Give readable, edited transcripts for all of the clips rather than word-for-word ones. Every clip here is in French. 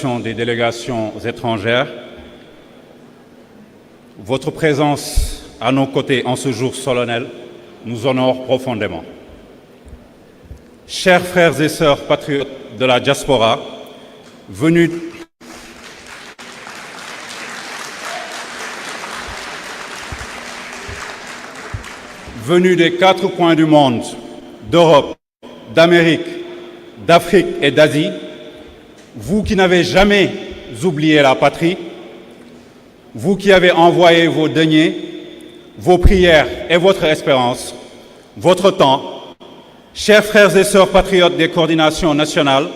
représentation des délégations étrangères, votre présence à nos côtés en ce jour solennel nous honore profondément. Chers frères et sœurs patriotes de la diaspora, venus des 4 coins du monde, d'Europe, d'Amérique, d'Afrique et d'Asie, vous qui n'avez jamais oublié la patrie, vous qui avez envoyé vos deniers, vos prières et votre espérance, votre temps, chers frères et sœurs patriotes des coordinations nationales,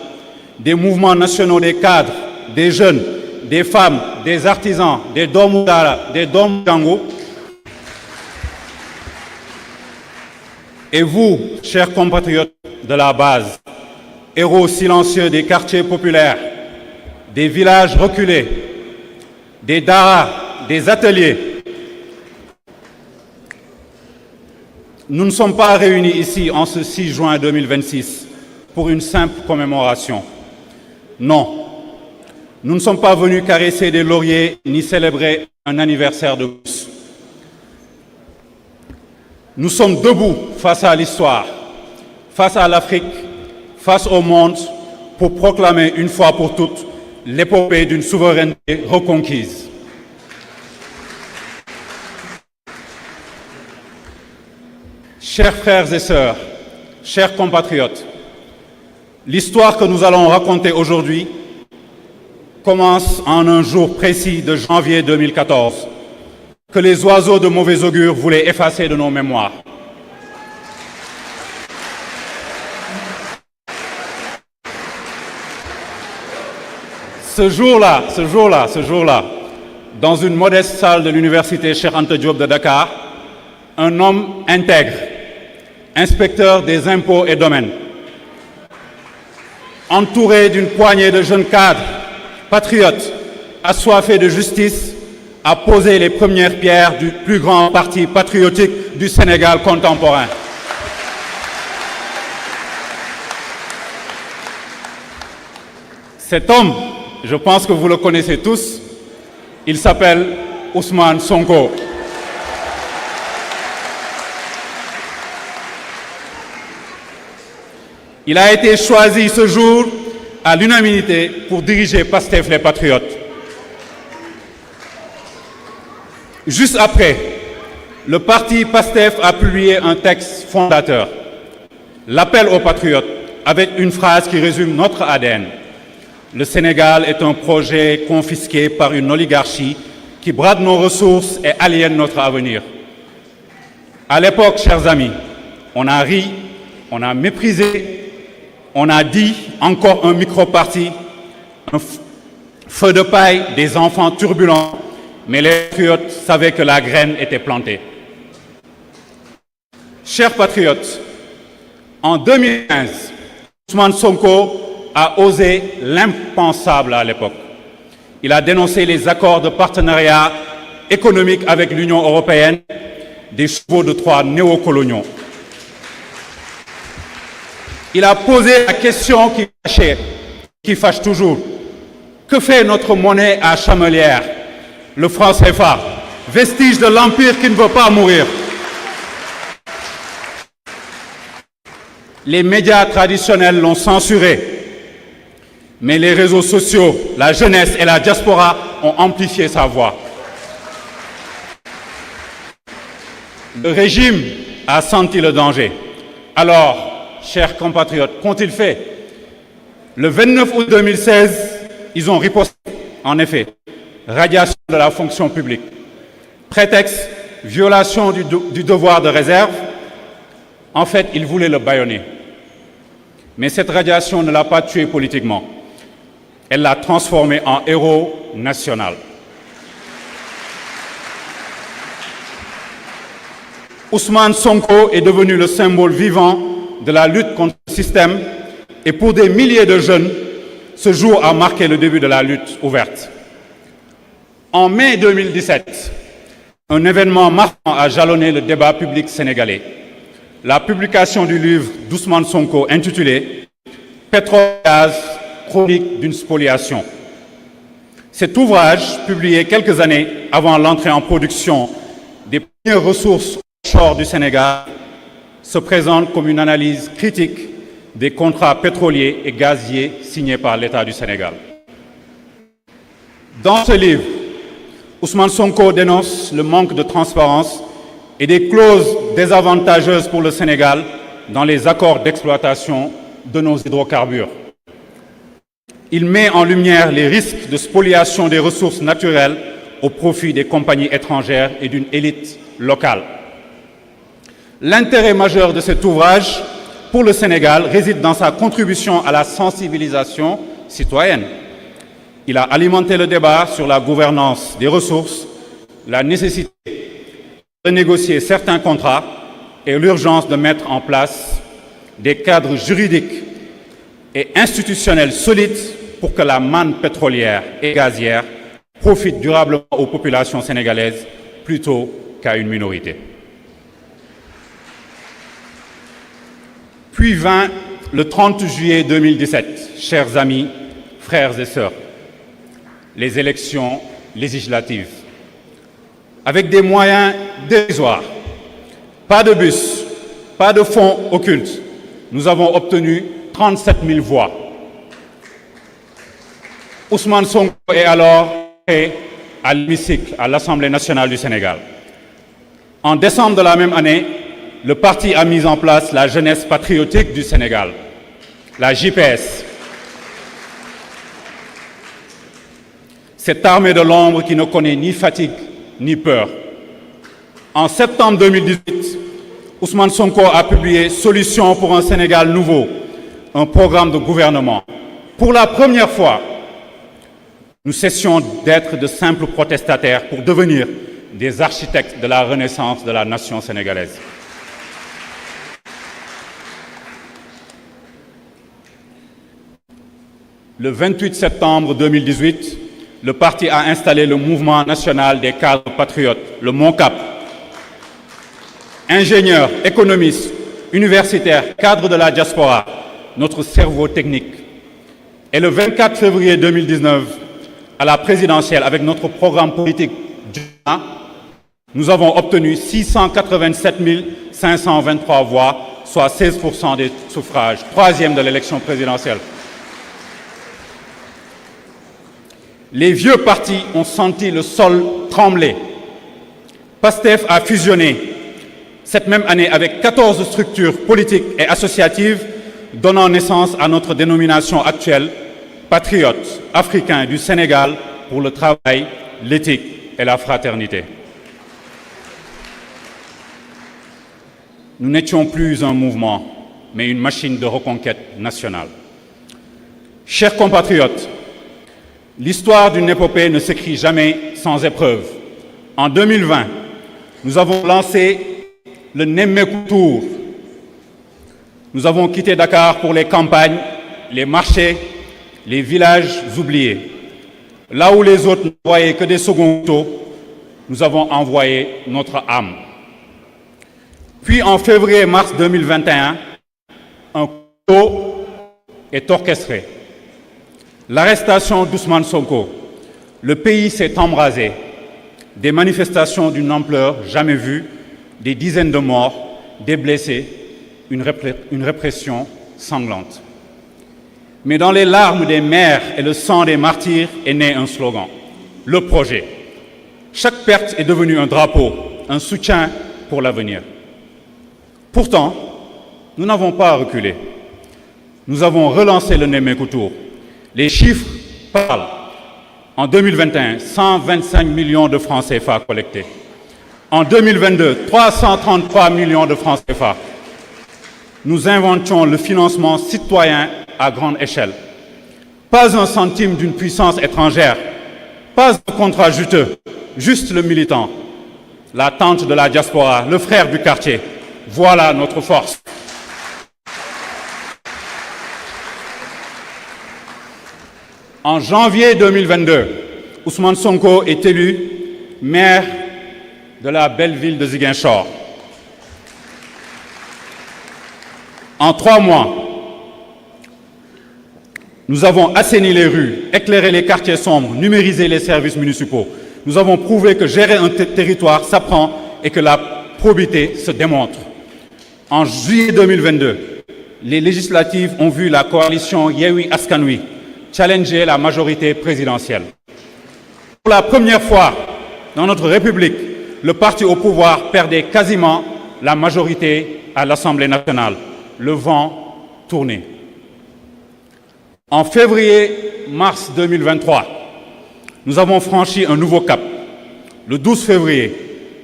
des mouvements nationaux des cadres, des jeunes, des femmes, des artisans, des Doomu Daara, des Doomu Dangu, et vous, chers compatriotes de la base, héros silencieux des quartiers populaires, des villages reculés, des daara, des ateliers, nous ne sommes pas réunis ici en ce 6 juin 2026 pour une simple commémoration. Non, nous ne sommes pas venus caresser des lauriers ni célébrer un anniversaire de plus. Nous sommes debout face à l'histoire, face à l'Afrique, face au monde, pour proclamer une fois pour toutes l'épopée d'une souveraineté reconquise. Chers frères et sœurs, chers compatriotes, l'histoire que nous allons raconter aujourd'hui commence en un jour précis de janvier 2014, que les oiseaux de mauvais augure voulaient effacer de nos mémoires. Ce jour-là, dans une modeste salle de l'université Cheikh Anta Diop de Dakar, un homme intègre, inspecteur des impôts et domaines, entouré d'une poignée de jeunes cadres, patriotes, assoiffés de justice, a posé les premières pierres du plus grand parti patriotique du Sénégal contemporain. Cet homme, je pense que vous le connaissez tous, il s'appelle Ousmane Sonko. Il a été choisi ce jour à l'unanimité pour diriger Pastef les Patriotes. Juste après, le parti Pastef a publié un texte fondateur, l'appel aux patriotes, avec une phrase qui résume notre ADN. Le Sénégal est un projet confisqué par une oligarchie qui brade nos ressources et aliène notre avenir. À l'époque, chers amis, on a ri, on a méprisé, on a dit encore un micro-parti, un feu de paille, des enfants turbulents, mais les patriotes savaient que la graine était plantée. Chers patriotes, en 2015, Ousmane Sonko a osé l'impensable à l'époque. Il a dénoncé les accords de partenariat économique avec l'Union européenne, des chevaux de Troie néocoloniaux. Il a posé la question qui fâche toujours. Que fait notre monnaie à chamelière, le franc CFA, vestige de l'empire qui ne veut pas mourir? Les médias traditionnels l'ont censuré, mais les réseaux sociaux, la jeunesse et la diaspora ont amplifié sa voix. Le régime a senti le danger. Alors, chers compatriotes, qu'ont-ils fait? Le 29 août 2016, ils ont riposté. En effet, radiation de la fonction publique. Prétexte, violation du devoir de réserve. En fait, ils voulaient le bâillonner. Mais cette radiation ne l'a pas tué politiquement. Elle l'a transformé en héros national. Ousmane Sonko est devenu le symbole vivant de la lutte contre le système et pour des milliers de jeunes, ce jour a marqué le début de la lutte ouverte. En mai 2017, un événement marquant a jalonné le débat public sénégalais. La publication du livre d'Ousmane Sonko intitulé « Pétrole et gaz, chronique d'une spoliation ». Cet ouvrage, publié quelques années avant l'entrée en production des premières ressources offshore du Sénégal, se présente comme une analyse critique des contrats pétroliers et gaziers signés par l'État du Sénégal. Dans ce livre, Ousmane Sonko dénonce le manque de transparence et des clauses désavantageuses pour le Sénégal dans les accords d'exploitation de nos hydrocarbures. Il met en lumière les risques de spoliation des ressources naturelles au profit des compagnies étrangères et d'une élite locale. L'intérêt majeur de cet ouvrage pour le Sénégal réside dans sa contribution à la sensibilisation citoyenne. Il a alimenté le débat sur la gouvernance des ressources, la nécessité de négocier certains contrats et l'urgence de mettre en place des cadres juridiques et institutionnels solides pour que la manne pétrolière et gazière profite durablement aux populations sénégalaises plutôt qu'à une minorité. Puis vint le 30 juillet 2017, chers amis, frères et sœurs, les élections législatives. Avec des moyens dérisoires, pas de bus, pas de fonds occultes, nous avons obtenu 37 000 voix. Ousmane Sonko est alors à l'hémicycle à l'Assemblée nationale du Sénégal. En décembre de la même année, le parti a mis en place la Jeunesse patriotique du Sénégal, la JPS. Cette armée de l'ombre qui ne connaît ni fatigue ni peur. En septembre 2018, Ousmane Sonko a publié Solutions pour un Sénégal nouveau, un programme de gouvernement. Pour la première fois, nous cessions d'être de simples protestataires pour devenir des architectes de la renaissance de la nation sénégalaise. Le 28 septembre 2018, le parti a installé le Mouvement national des cadres patriotes, le MONCAP. Ingénieurs, économistes, universitaires, cadres de la diaspora, notre cerveau technique. Et le 24 février 2019, à la présidentielle, avec notre programme politique, nous avons obtenu 687 523 voix, soit 16% des suffrages, troisième de l'élection présidentielle. Les vieux partis ont senti le sol trembler. PASTEF a fusionné cette même année avec 14 structures politiques et associatives, donnant naissance à notre dénomination actuelle, Patriotes africains du Sénégal pour le travail, l'éthique et la fraternité. Nous n'étions plus un mouvement, mais une machine de reconquête nationale. Chers compatriotes, l'histoire d'une épopée ne s'écrit jamais sans épreuve. En 2020, nous avons lancé le Nemmekou Tour. Nous avons quitté Dakar pour les campagnes, les marchés, les villages oubliés. Là où les autres ne voyaient que des seconds couteaux, nous avons envoyé notre âme. Puis en février-mars 2021, un couteau est orchestré. L'arrestation d'Ousmane Sonko. Le pays s'est embrasé. Des manifestations d'une ampleur jamais vue, des dizaines de morts, des blessés, une répression sanglante. Mais dans les larmes des mères et le sang des martyrs est né un slogan, le projet. Chaque perte est devenue un drapeau, un soutien pour l'avenir. Pourtant, nous n'avons pas reculé. Nous avons relancé le Nemmekou Tour. Les chiffres parlent. En 2021, 125 millions de francs CFA collectés. En 2022, 333 millions de francs CFA. Nous inventions le financement citoyen à grande échelle. Pas un centime d'une puissance étrangère, pas un contrat juteux, juste le militant, la tante de la diaspora, le frère du quartier. Voilà notre force. En janvier 2022, Ousmane Sonko est élu maire de la belle ville de Ziguinchor. En 3 mois, Nous avons assaini les rues, éclairé les quartiers sombres, numérisé les services municipaux. Nous avons prouvé que gérer un territoire s'apprend et que la probité se démontre. En juillet 2022, les législatives ont vu la coalition Yewwi Askan Wi challenger la majorité présidentielle. Pour la première fois dans notre République, le parti au pouvoir perdait quasiment la majorité à l'Assemblée nationale. Le vent tournait. En février-mars 2023, nous avons franchi un nouveau cap. Le 12 février,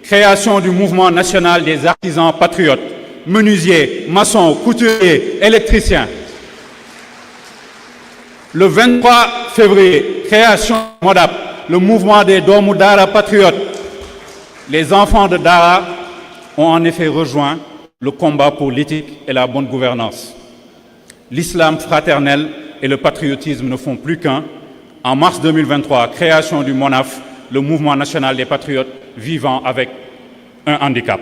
création du mouvement national des artisans patriotes, menuisiers, maçons, couturiers, électriciens. Le 23 février, création de MODAP, le mouvement des Doomu Dara patriotes. Les enfants de Dara ont en effet rejoint le combat pour l'éthique et la bonne gouvernance. L'islam fraternel et le patriotisme ne font plus qu'un. En mars 2023, création du MONAF, le mouvement national des patriotes vivant avec un handicap.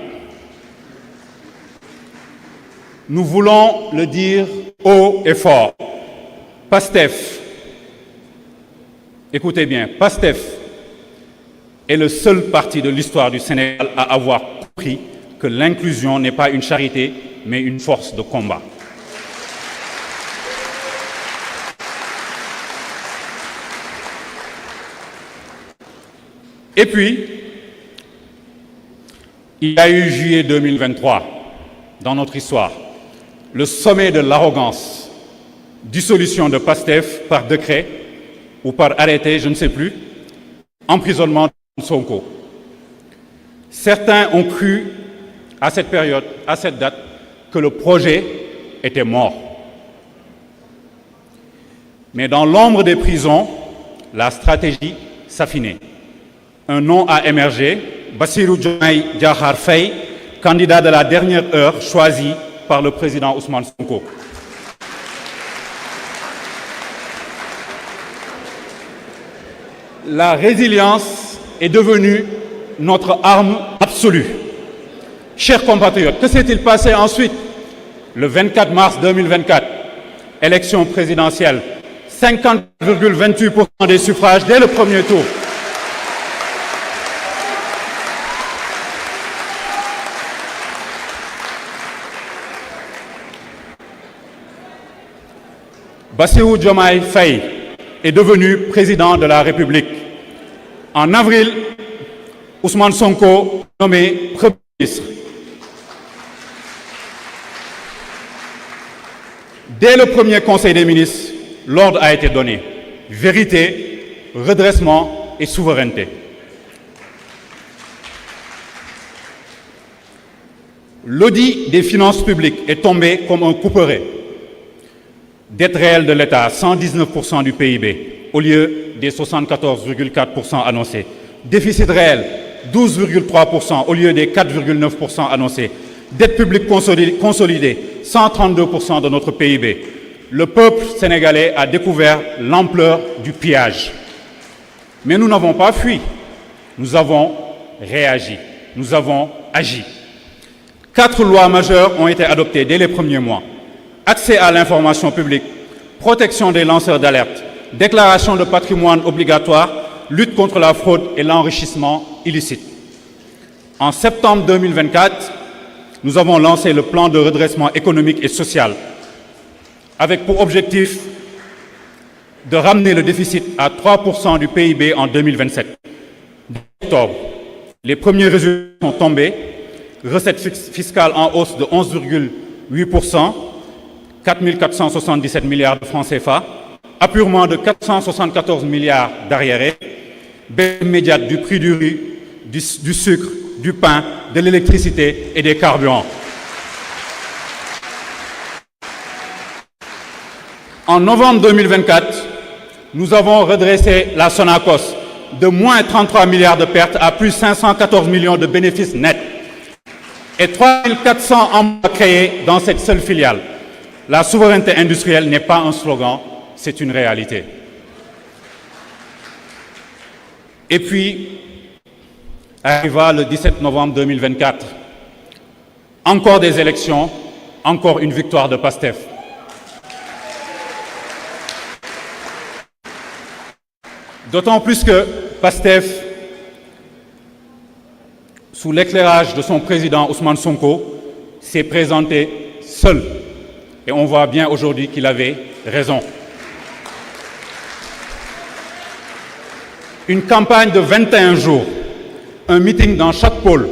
Nous voulons le dire haut et fort. PASTEF, écoutez bien, PASTEF est le seul parti de l'histoire du Sénégal à avoir compris que l'inclusion n'est pas une charité, mais une force de combat. Et puis, il y a eu juillet 2023 dans notre histoire, le sommet de l'arrogance, dissolution de PASTEF par décret ou par arrêté, je ne sais plus, emprisonnement de Sonko. Certains ont cru à cette période, à cette date, que le projet était mort. Mais dans l'ombre des prisons, la stratégie s'affinait. Un nom a émergé, Bassirou Diomaye Diakhar Faye, candidat de la dernière heure choisi par le président Ousmane Sonko. La résilience est devenue notre arme absolue. Chers compatriotes, que s'est-il passé ensuite? Le 24 mars 2024, élection présidentielle, 50,28% des suffrages dès le premier tour. Bassirou Diomaye Faye est devenu président de la République. En avril, Ousmane Sonko nommé Premier ministre. Dès le premier Conseil des ministres, l'ordre a été donné. Vérité, redressement et souveraineté. L'audit des finances publiques est tombé comme un couperet. Dette réelle de l'État, 119% du PIB, au lieu des 74,4% annoncés. Déficit réel, 12,3% au lieu des 4,9% annoncés. Dette publique consolidée, 132% de notre PIB. Le peuple sénégalais a découvert l'ampleur du pillage. Mais nous n'avons pas fui. Nous avons réagi. Nous avons agi. 4 lois majeures ont été adoptées dès les premiers mois. Accès à l'information publique, protection des lanceurs d'alerte, déclaration de patrimoine obligatoire, lutte contre la fraude et l'enrichissement illicite. En septembre 2024, nous avons lancé le plan de redressement économique et social, avec pour objectif de ramener le déficit à 3% du PIB en 2027. En octobre, les premiers résultats sont tombés, recettes fiscales en hausse de 11,8%, 4 477 milliards de francs CFA, apurement de 474 milliards d'arriérés, baisse immédiate du prix du riz, du sucre, du pain, de l'électricité et des carburants. En novembre 2024, nous avons redressé la Sonacos de moins 33 milliards de pertes à plus 514 millions de bénéfices nets et 3 400 emplois créés dans cette seule filiale. La souveraineté industrielle n'est pas un slogan, c'est une réalité. Et puis, arriva le 17 novembre 2024. Encore des élections, encore une victoire de PASTEF. D'autant plus que PASTEF, sous l'éclairage de son président Ousmane Sonko, s'est présenté seul. Et on voit bien aujourd'hui qu'il avait raison. Une campagne de 21 jours, un meeting dans chaque pôle.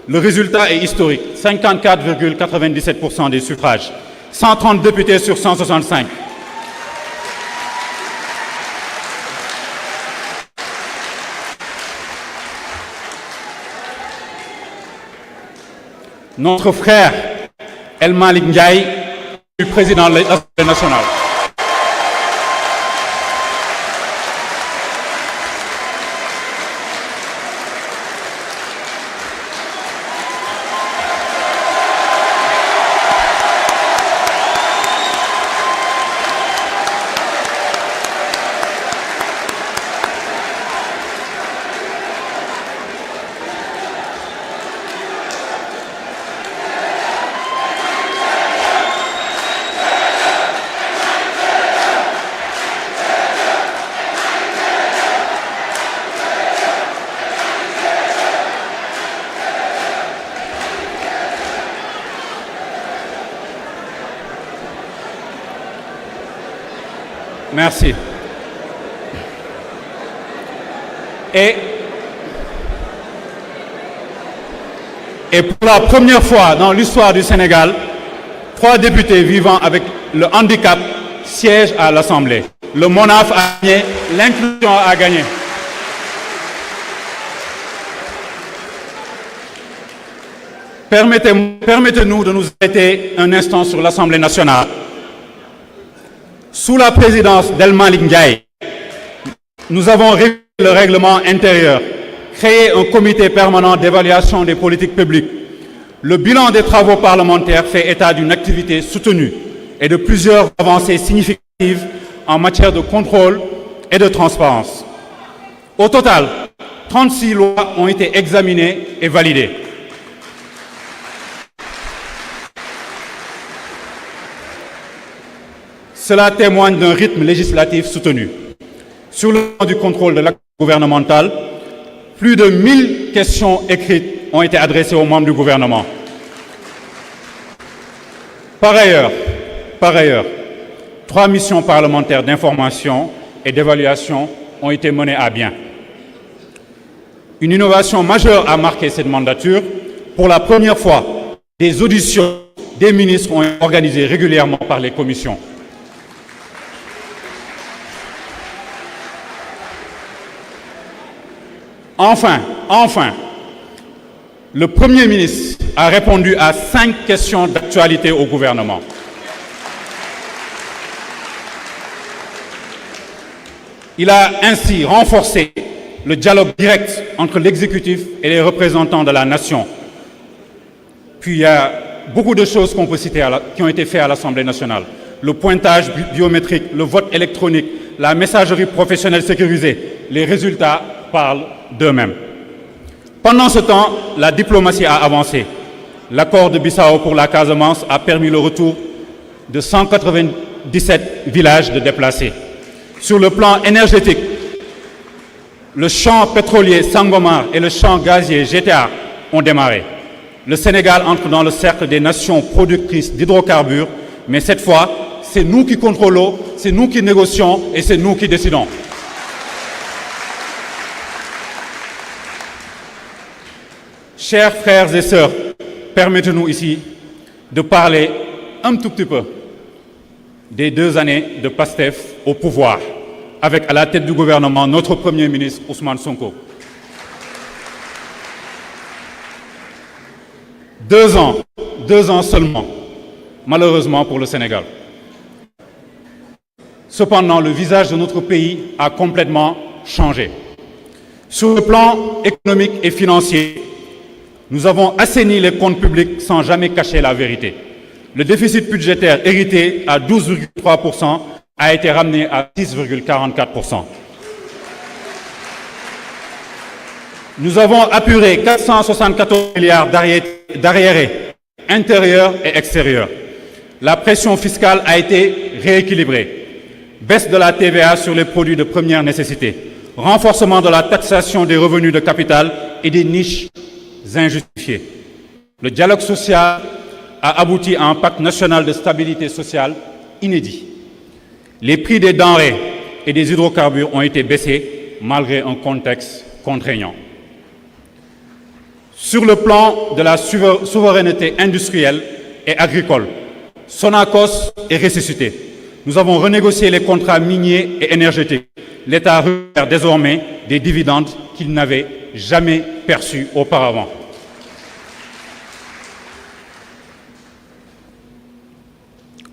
Le résultat est historique, 54,97% des suffrages, 130 députés sur 165. Notre frère El Malick Ndiaye, du président de l'Assemblée nationale. Merci. Et pour la première fois dans l'histoire du Sénégal, 3 députés vivant avec le handicap siègent à l'Assemblée. Le MONAF a gagné, l'inclusion a gagné. Permettez-nous de nous arrêter un instant sur l'Assemblée nationale. Sous la présidence d'El Malick Ndiaye, nous avons révisé le règlement intérieur, créé un comité permanent d'évaluation des politiques publiques. Le bilan des travaux parlementaires fait état d'une activité soutenue et de plusieurs avancées significatives en matière de contrôle et de transparence. Au total, 36 lois ont été examinées et validées. Cela témoigne d'un rythme législatif soutenu. Sur le plan du contrôle de l'acte gouvernemental, plus de 1000 questions écrites ont été adressées aux membres du gouvernement. Par ailleurs, 3 missions parlementaires d'information et d'évaluation ont été menées à bien. Une innovation majeure a marqué cette mandature. Pour la première fois, des auditions des ministres ont été organisées régulièrement par les commissions. Enfin, le Premier ministre a répondu à 5 questions d'actualité au gouvernement. Il a ainsi renforcé le dialogue direct entre l'exécutif et les représentants de la nation. Puis il y a beaucoup de choses qu'on peut citer qui ont été faites à l'Assemblée nationale. Le pointage biométrique, le vote électronique, la messagerie professionnelle sécurisée. Les résultats parlent d'eux-mêmes. Pendant ce temps, la diplomatie a avancé. L'accord de Bissau pour la Casamance a permis le retour de 197 villages de déplacés. Sur le plan énergétique, le champ pétrolier Sangomar et le champ gazier GTA ont démarré. Le Sénégal entre dans le cercle des nations productrices d'hydrocarbures, mais cette fois, c'est nous qui contrôlons, c'est nous qui négocions et c'est nous qui décidons. Chers frères et sœurs, permettez-nous ici de parler un tout petit peu des 2 années de PASTEF au pouvoir, avec à la tête du gouvernement notre Premier ministre Ousmane Sonko. 2 ans seulement, malheureusement pour le Sénégal. Cependant, le visage de notre pays a complètement changé. Sur le plan économique et financier, nous avons assaini les comptes publics sans jamais cacher la vérité. Le déficit budgétaire hérité à 12,3% a été ramené à 6,44%. Nous avons apuré 474 milliards d'arriérés intérieurs et extérieurs. La pression fiscale a été rééquilibrée. Baisse de la TVA sur les produits de première nécessité. renforcement de la taxation des revenus de capital et des niches injustifiées. Le dialogue social a abouti à un pacte national de stabilité sociale inédit. Les prix des denrées et des hydrocarbures ont été baissés malgré un contexte contraignant. Sur le plan de la souveraineté industrielle et agricole, Sonacos est ressuscité. Nous avons renégocié les contrats miniers et énergétiques. L'État récupère désormais des dividendes qu'il n'avait jamais perçus auparavant.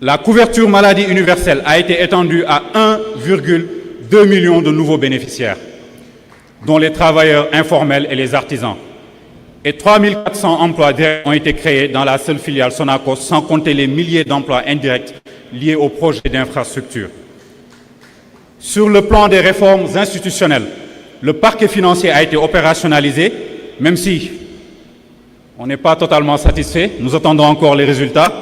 La couverture maladie universelle a été étendue à 1,2 million de nouveaux bénéficiaires, dont les travailleurs informels et les artisans. Et 3 400 emplois directs ont été créés dans la seule filiale Sonacos, sans compter les milliers d'emplois indirects liés aux projets d'infrastructure. Sur le plan des réformes institutionnelles, le parquet financier a été opérationnalisé, même si on n'est pas totalement satisfait. Nous attendons encore les résultats.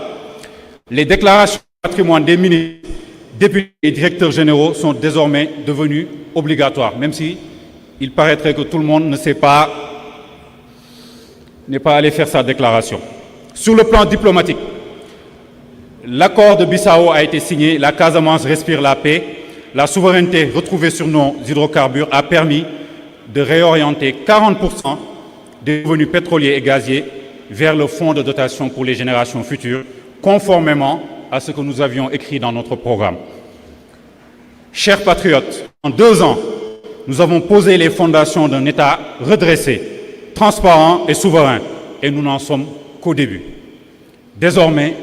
Les déclarations de patrimoine des ministres, députés et directeurs généraux sont désormais devenues obligatoires, même si il paraîtrait que tout le monde n'est pas allé faire sa déclaration. Sur le plan diplomatique, l'accord de Bissau a été signé, la Casamance respire la paix, la souveraineté retrouvée sur nos hydrocarbures a permis de réorienter 40% des revenus pétroliers et gaziers vers le fonds de dotation pour les générations futures, conformément à ce que nous avions écrit dans notre programme. Chers patriotes, en 2 ans, nous avons posé les fondations d'un État redressé, transparent et souverain, et nous n'en sommes qu'au début. Désormais,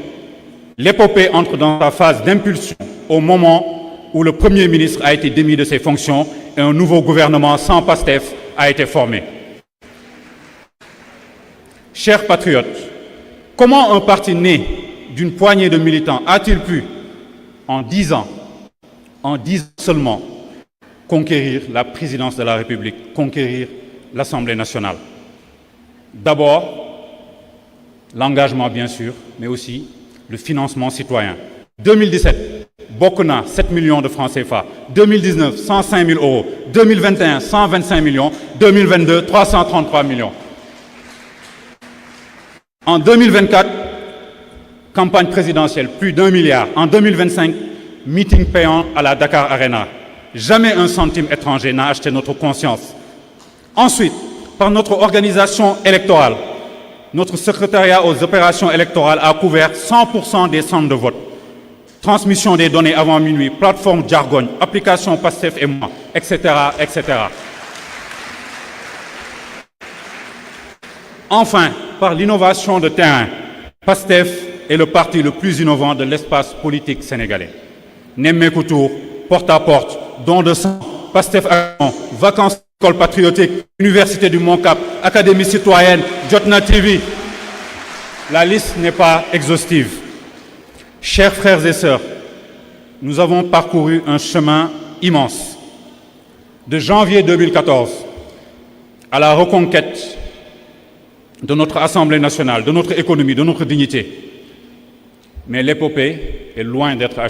l'épopée entre dans sa phase d'impulsion au moment où le Premier ministre a été démis de ses fonctions et un nouveau gouvernement sans PASTEF a été formé. Chers patriotes, comment un parti né d'une poignée de militants a-t-il pu, en 10 ans seulement, conquérir la présidence de la République, conquérir l'Assemblée nationale? D'abord, l'engagement bien sûr, mais aussi le financement citoyen. 2017, Bokuna, 7 millions de francs CFA. 2019, 105 000 euros. 2021, 125 millions. 2022, 333 millions. En 2024, campagne présidentielle, plus d'1 milliard. En 2025, meeting payant à la Dakar Arena. Jamais un centime étranger n'a acheté notre conscience. Ensuite, par notre organisation électorale, notre secrétariat aux opérations électorales a couvert 100% des centres de vote. Transmission des données avant minuit, plateforme Jargon, application PASTEF et moi, etc., etc. Enfin, par l'innovation de terrain, PASTEF est le parti le plus innovant de l'espace politique sénégalais. Nemmeeku Tour, porte-à-porte, don de sang, PASTEF Action, vacances, école patriotique, Université du Mont-Cap, Académie citoyenne, Jotna TV. La liste n'est pas exhaustive. Chers frères et sœurs, nous avons parcouru un chemin immense. De janvier 2014 à la reconquête de notre Assemblée nationale, de notre économie, de notre dignité. Mais l'épopée est loin d'être achevée.